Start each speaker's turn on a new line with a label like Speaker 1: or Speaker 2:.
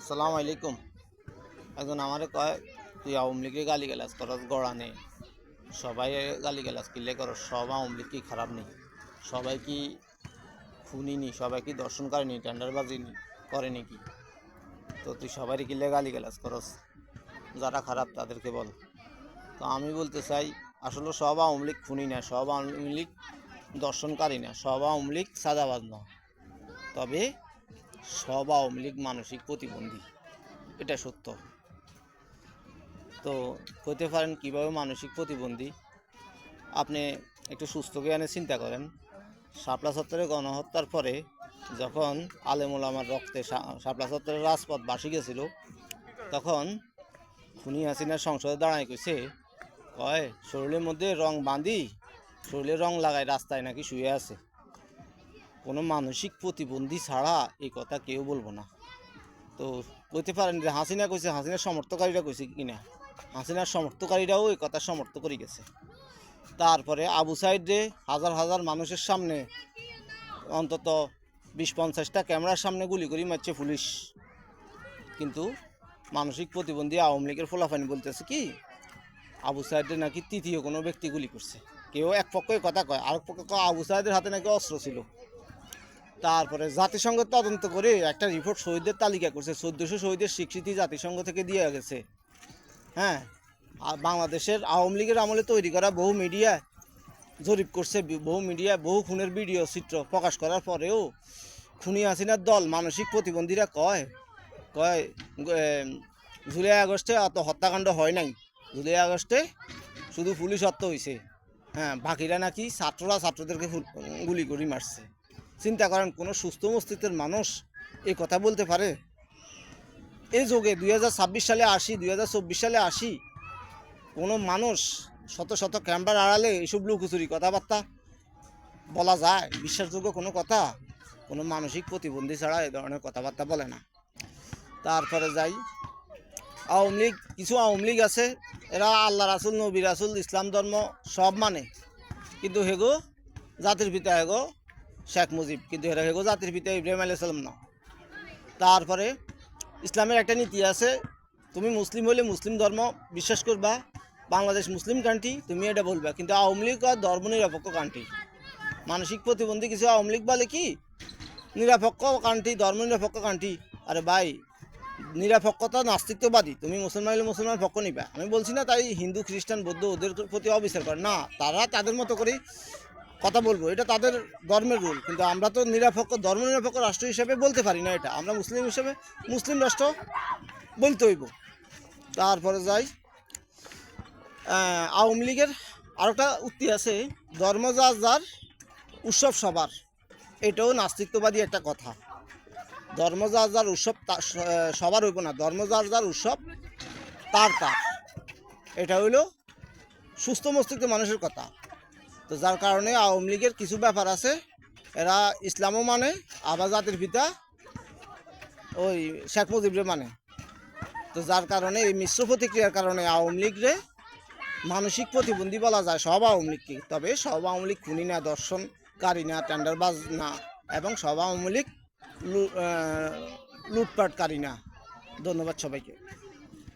Speaker 1: আসসালামু আলাইকুম। একজন আমারে কয় তুই আওয়ামী লীগের গালি গালাজ করস গড়া নেই, সবাই গালি গালাজ কিলে করস, সব আওয়ামী লীগ কি খারাপ নেই, সবাই কি খুনি নি, সবাই কি দর্শন করেনি, টেন্ডারবাজি করে নাকি? তো তুই সবাই কিলে গালি গালাজ করস, যারা খারাপ তাদেরকে বল। তো আমি বলতে চাই আসলে সব আওয়ামী লীগ খুনি না, সব আওয়ামী লীগ দর্শনকারী না, সব আওয়ামী লীগ সাদাবাজ না, তবে সব আওয়ামী লীগ মানসিক প্রতিবন্ধী, এটা সত্য। তো হতে পারেন কীভাবে মানসিক প্রতিবন্ধী, আপনি একটু সুস্থ জ্ঞানে চিন্তা করেন। শাপলা চত্বরে গণহত্যার পরে যখন আলেমুল আমার রক্তে শাপলা চত্বরের রাজপথ বাসি গেছিল, তখন খুনি হাসিনার সংসদে দাঁড়ায় কইছে, কয় শরীরের মধ্যে রং বাঁধি, শরীরে রং লাগায় রাস্তায় নাকি শুয়ে আছে। কোনো মানসিক প্রতিবন্ধী ছাড়া এই কথা কেউ বলবো না। তো বলতে পারেন যে হাসিনা কইছে, হাসিনার সমর্থকারীরা কইছে কিনা, হাসিনার সমর্থকারীরাও এই কথা সমর্থ করে গেছে। তারপরে আবু সাইদে হাজার হাজার মানুষের সামনে, অন্তত 20-50টা ক্যামেরার সামনে গুলি করে মারছে পুলিশ। কিন্তু মানসিক প্রতিবন্ধী আওয়ামী লীগের ফলাফানি বলতেছে কি, আবু সাইদে নাকি তৃতীয় কোনো ব্যক্তি গুলি করছে। কেউ এক পক্ষই কথা কয়, আরেক পক্ষ কয় আবু সাইদের হাতে নাকি অস্ত্র ছিল। তারপরে জাতিসংঘ তদন্ত করে একটা রিপোর্ট শহীদের তালিকা করছে, 1400 শহীদের স্বীকৃতি জাতিসংঘ থেকে দিয়ে গেছে। হ্যাঁ, আর বাংলাদেশের আওয়ামী লীগের আমলে তৈরি করা বহু মিডিয়া জরিপ করছে, বহু মিডিয়া বহু খুনের ভিডিও চিত্র প্রকাশ করার পরেও খুনি হাসিনার দল মানসিক প্রতিবন্ধীরা কয় কয় জুলাই আগস্টে অত হত্যাকাণ্ড হয় নাই, জুলাই আগস্টে শুধু পুলিশ হত্যা হয়েছে। হ্যাঁ, বাকিরা নাকি ছাত্রদেরকে গুলি করে মারছে। চিন্তা করেন, কোনো সুস্থ মস্তিষ্কের মানুষ এই কথা বলতে পারে? এই যুগে 2026 সালে আসি, 2024 সালে আসি, কোনো মানুষ শত শত ক্যামেরার আড়ালে এসব লুকোচুরি কথাবার্তা বলা যায়? বিশ্বাসযোগ্য কোনো কথা কোনো মানসিক প্রতিবন্ধী ছাড়া এ ধরনের কথাবার্তা বলে না। তারপরে যাই, আওয়ামী লীগ, কিছু আওয়ামী লীগ আছে, এরা আল্লাহ রাসুল, নবী রাসুল, ইসলাম ধর্ম সব মানে, কিন্তু হেগো জাতির পিতা হেগো শেখ মুজিব, কিন্তু এরা হেগো জাতির পিতা ইব্রাহিম আলাইহিস সালাম না। তারপরে ইসলামের একটা নীতি আছে, তুমি মুসলিম হলে মুসলিম ধর্ম বিশ্বাস করবা, বাংলাদেশ মুসলিম কান্ট্রি, তুমি এটা বলবা, কিন্তু আওয়ামী লীগ আর ধর্মনিরপেক্ষ কান্ট্রি। মানসিক প্রতিবন্ধী কিছু আওয়ামী লীগ বলে কি নিরপেক্ষ কান্ট্রি, ধর্মনিরপেক্ষ কান্ট্রি। আরে ভাই, নিরপেক্ষতা নাস্তিত্ববাদী, তুমি মুসলমান হলে মুসলমান পক্ষ নিবা। আমি বলছি না তাই হিন্দু খ্রিস্টান বৌদ্ধ ওদের প্রতি অবিচার করে না, তারা তাদের মতো করেই কথা বলবো, এটা তাদের ধর্মের রুল। কিন্তু আমরা তো নিরপেক্ষ, ধর্মনিরপেক্ষ রাষ্ট্র হিসেবে বলতে পারি না, এটা আমরা মুসলিম হিসেবে মুসলিম রাষ্ট্র বলতে হইব। তারপরে যাই, আওয়ামী লীগের আরেকটা উক্তি আছে, ধর্ম যার যার উৎসব সবার, এটাও নাস্তিত্ববাদী একটা কথা। ধর্ম যার যার উৎসব সবার হইব না, ধর্ম যার যার উৎসব তার তার, এটা হইল সুস্থ মস্তিষ্ক মানুষের কথা। তো যার কারণে আওয়ামী লীগের কিছু ব্যাপার আছে, এরা ইসলামও মানে, আবার জাতির পিতা ওই শেখ মুজিবরে মানে। তো যার কারণে এই মিশ্র প্রতিক্রিয়ার কারণে আওয়ামী লীগরে মানসিক প্রতিবন্ধী বলা যায়, সব আওয়ামী লীগকে। তবে সব আওয়ামী লীগ খুনি না, দর্শনকারী না, টেন্ডারবাজ না, এবং সব আওয়ামী লীগ লুটপাটকারী না। ধন্যবাদ সবাইকে।